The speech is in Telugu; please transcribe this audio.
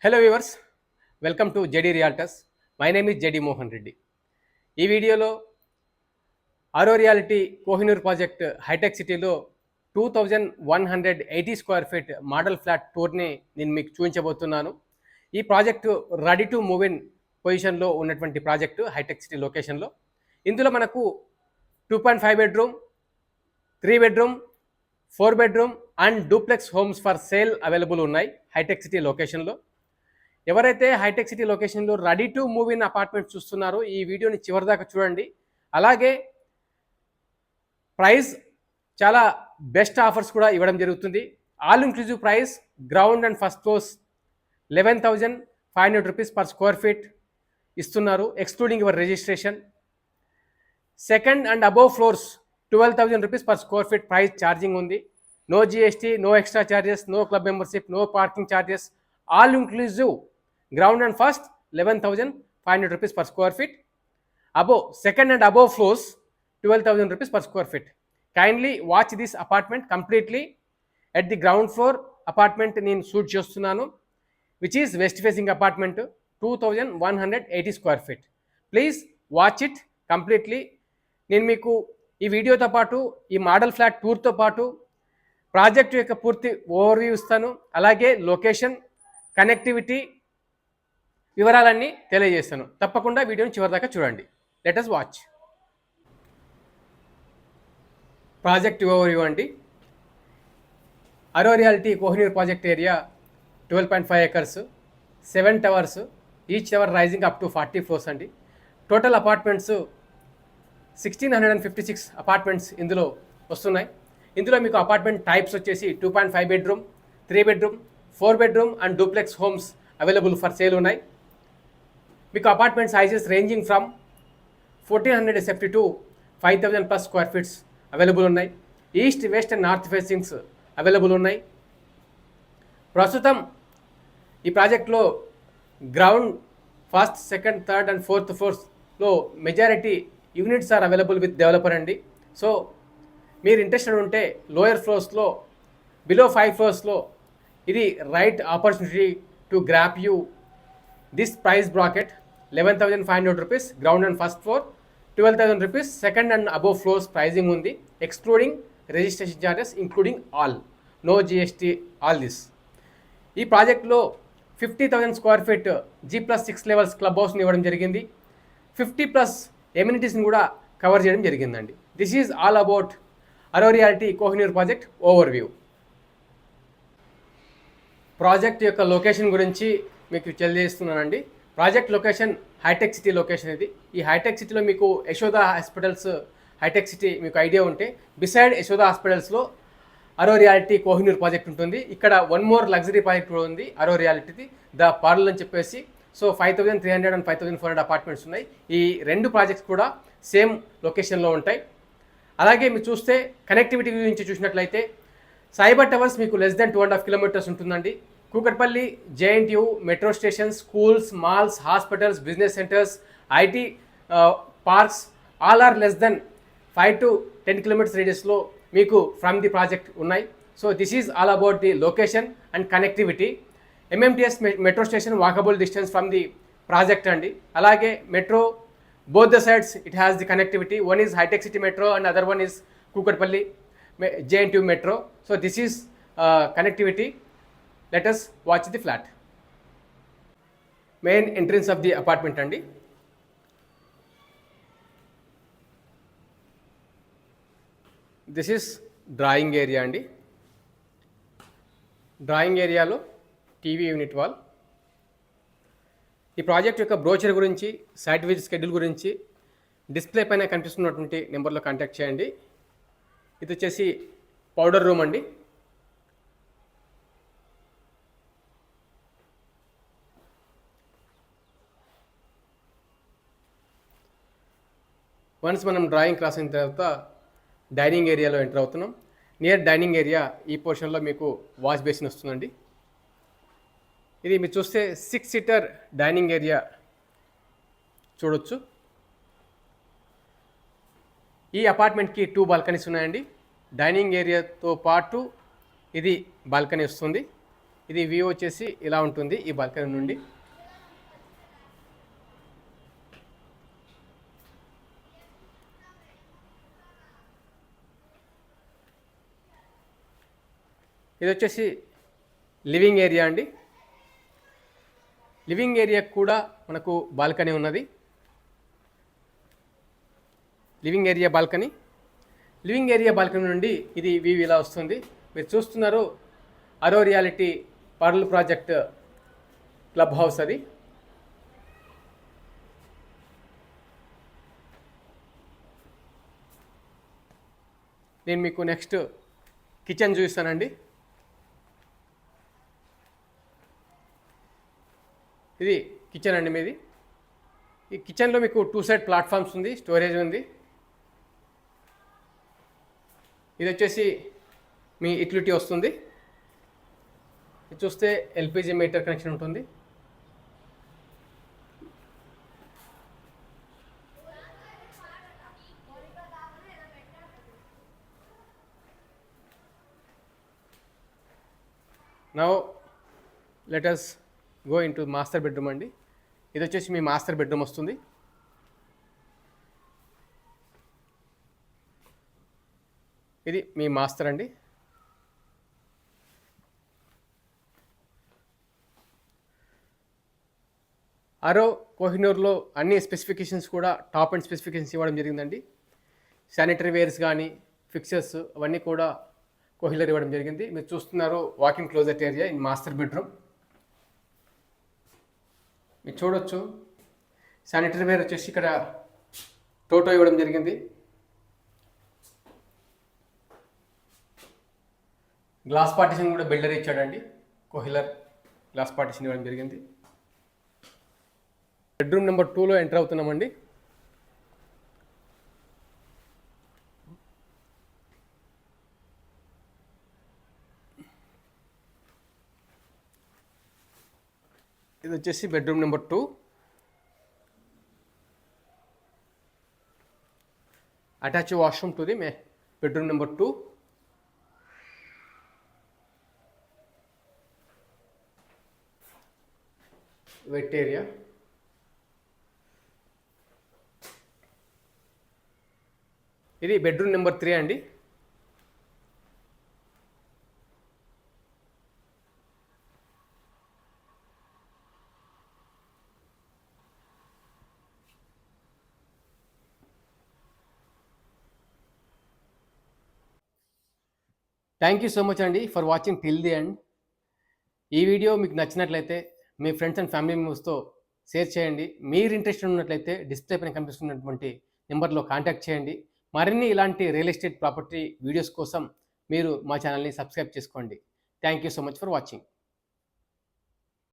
Hello viewers, welcome to JD realtors. My name is JD Mohan Reddy. ఈ వీడియోలో ఆరో రియాలిటీ కోహినూర్ ప్రాజెక్ట్ హైటెక్ సిటీలో 2180 స్క్వేర్ ఫీట్ మోడల్ ఫ్లాట్ టూర్ని నేను మీకు చూపించబోతున్నాను. ఈ project ready to move in పొజిషన్లో ఉన్నటువంటి ప్రాజెక్టు హైటెక్ సిటీ లొకేషన్లో. ఇందులో మనకు 2.5 bedroom, 3 bedroom, 4 bedroom and duplex homes for sale available ఉన్నాయి హైటెక్ సిటీ లొకేషన్లో. ఎవరైతే హైటెక్ సిటీ లొకేషన్లో ready to move in apartment చూస్తున్నారో ఈ వీడియోని చివరిదాకా చూడండి. అలాగే ప్రైస్ చాలా బెస్ట్ ఆఫర్స్ కూడా ఇవ్వడం జరుగుతుంది. All inclusive price ground and first floors 11,500 rupees per square feet ఇస్తున్నారు, excluding your registration. Second and above floors 12,000 rupees per square feet price charging ఉంది. No GST, no extra charges, no club membership, no parking charges. All inclusive ground and first 11,500 rupees per square feet. Above second and above floors 12,000 rupees per square feet. Kindly watch this apartment completely. At the ground floor apartment నేను షూట్ చేస్తున్నాను, which is west facing apartment, 2180 square feet. Please watch it completely. నేను మీకు ఈ వీడియోతో పాటు ఈ మోడల్ ఫ్లాట్ టూర్తో పాటు ప్రాజెక్ట్ యొక్క పూర్తి ఓవర్వ్యూ ఇస్తాను. అలాగే లొకేషన్, కనెక్టివిటీ వివరాలన్నీ తెలియజేస్తాను. తప్పకుండా వీడియోని చివరిదాకా చూడండి. Let us watch. Project overview అండి. Auro realty Kohinoor project area 12.5 acres, 7 towers, each tower rising up to 40 floors అండి. టోటల్ అపార్ట్మెంట్స్ 1656 అపార్ట్మెంట్స్ ఇందులో వస్తున్నాయి. ఇందులో మీకు అపార్ట్మెంట్ టైప్స్ వచ్చేసి 2.5 bedroom, 3 bedroom, 4 bedroom and duplex homes available for sale ఉన్నాయి. మీకు apartment sizes ranging from 1400 SFT to 5,000 plus square feets available ఉన్నాయి. East, west and north facings available ఉన్నాయి. ప్రస్తుతం ఈ ప్రాజెక్ట్లో ground, first, second, third and fourth ఫ్లోర్స్లో majority units are available with developer అండి. సో మీరు ఇంట్రెస్టెడ్ ఉంటే లోయర్ ఫ్లోర్స్లో, బిలో 5 ఫ్లోర్స్లో ఇది right opportunity to grab you this price bracket. 11,500 rupees ground and first floor, 12,000 rupees second and above floors pricing ఉంది, excluding registration charges, including all, no GST, all this. ఈ ప్రాజెక్ట్లో 50,000 square feet G+6 levels club హౌస్ని ఇవ్వడం జరిగింది. 50+ ఎమ్యూనిటీస్ని కూడా కవర్ చేయడం జరిగిందండి. This is all about Auro realty Kohinoor project overview. Project యొక్క లొకేషన్ గురించి మీకు తెలియజేస్తున్నానండి. Project location hitech city location ఇది. ఈ హైటెక్ సిటీలో మీకు యశోదా హాస్పిటల్స్, హైటెక్ సిటీ మీకు ఐడియా ఉంటే బిసైడ్ యశోదా హాస్పిటల్స్లో ఆరో రియాలిటీ కోహినూర్ ప్రాజెక్ట్ ఉంటుంది. ఇక్కడ వన్ మోర్ లగ్జరీ ప్రాజెక్ట్ కూడా ఉంది ఆరో రియాలిటీది, ద పార్ల్ అని చెప్పేసి. సో 5,300 అండ్ 5,400 అపార్ట్మెంట్స్ ఉన్నాయి. ఈ రెండు ప్రాజెక్ట్స్ కూడా సేమ్ లొకేషన్లో ఉంటాయి. అలాగే మీరు చూస్తే కనెక్టివిటీ గురించి చూసినట్లయితే సైబర్ టవర్స్ మీకు లెస్ దెన్ 2.5 kilometers ఉంటుందండి. Kukatpally, JNTU, metro stations, schools, malls, hospitals, business centres, IT parks all are less than 5 to 10 kilometers రేడియస్లో మీకు ఫ్రమ్ ది ప్రాజెక్ట్ ఉన్నాయి. So this is all about the location and connectivity. MMTS metro station walkable distance from the project అండి. అలాగే metro both the sides it has the connectivity. One is Hitech City metro and other one is Kukatpally JNTU metro. So this is connectivity. Let us watch the flat. Main entrance of the apartment andi. This is drawing area andi. Drawing area lo TV unit wall. ఈ ప్రాజెక్ట్ యొక్క బ్రోచర్ గురించి, సైట్ విజిట్ షెడ్యూల్ గురించి డిస్ప్లే పైన కనిపిస్తున్నటువంటి నెంబర్లో కాంటాక్ట్ చేయండి. ఇది వచ్చేసి పౌడర్ రూమ్ అండి. వన్స్ మనం డ్రాయింగ్ క్లాస్ అయిన తర్వాత డైనింగ్ ఏరియాలో ఎంటర్ అవుతున్నాం. నియర్ డైనింగ్ ఏరియా ఈ పోర్షన్లో మీకు వాష్ బేసిన్ వస్తుందండి. ఇది మీరు చూస్తే 6-seater డైనింగ్ ఏరియా చూడొచ్చు. ఈ అపార్ట్మెంట్కి 2 బాల్కనీస్ ఉన్నాయండి. డైనింగ్ ఏరియాతో పాటు ఇది బాల్కనీ వస్తుంది. ఇది వ్యూ వచ్చేసి ఇలా ఉంటుంది ఈ బాల్కనీ నుండి. ఇది వచ్చేసి లివింగ్ ఏరియా అండి. లివింగ్ ఏరియా కూడా మనకు బాల్కనీ ఉన్నది. లివింగ్ ఏరియా బాల్కనీ నుండి ఇది వ్యూ ఇలా వస్తుంది. మీరు చూస్తున్నారు Auro realty pearl project club house అది. నేను మీకు నెక్స్ట్ కిచెన్ చూపిస్తానండి. ఇది కిచెన్ అండి మీది. ఈ కిచెన్లో మీకు 2 సైడ్ ప్లాట్ఫామ్స్ ఉంది, స్టోరేజ్ ఉంది. ఇది వచ్చేసి మీ యూటిలిటీ వస్తుంది. ఇది చూస్తే ఎల్పిజి మీటర్ కనెక్షన్ ఉంటుంది. Now let us go into master bedroom అండి. ఇది వచ్చేసి మీ మాస్టర్ బెడ్రూమ్ వస్తుంది. ఇది మీ మాస్టర్ అండి. అరో కోహినూర్లో అన్ని స్పెసిఫికేషన్స్ కూడా టాప్ అండ్ స్పెసిఫికేషన్స్ ఇవ్వడం జరిగిందండి. శానిటరీ వేర్స్ కానీ ఫిక్చర్స్ అవన్నీ కూడా కోహినూర్ ఇవ్వడం జరిగింది. మీరు చూస్తున్నారు walking closet area in master bedroom. మీరు చూడొచ్చు శానిటరీ వేర్ వచ్చేసి ఇక్కడ టోటో ఇవ్వడం జరిగింది. గ్లాస్ పార్టిషన్ కూడా బిల్డర్ ఇచ్చాడండి. కోహిలర్ గ్లాస్ పార్టిషన్ ఇవ్వడం జరిగింది. బెడ్రూమ్ నెంబర్ 2లో ఎంటర్ అవుతున్నామండి. ఇది వచ్చేసి bedroom number 2. Attach washroom to the bedroom number 2. Wet area. ఇది బెడ్రూమ్ నెంబర్ 3 అండి. థ్యాంక్ యూ సో మచ్ అండి for watching till the end. ఈ వీడియో మీకు నచ్చినట్లయితే మీ ఫ్రెండ్స్ అండ్ ఫ్యామిలీ మెంబర్స్తో షేర్ చేయండి. మీరు ఇంట్రెస్టెడ్ ఉన్నట్లయితే డిస్ప్లే పైన కనిపిస్తున్నటువంటి నెంబర్లో కాంటాక్ట్ చేయండి. మరిన్ని ఇలాంటి రియల్ ఎస్టేట్ ప్రాపర్టీ వీడియోస్ కోసం మీరు మా ఛానల్ని సబ్స్క్రైబ్ చేసుకోండి. Thank you so much for watching.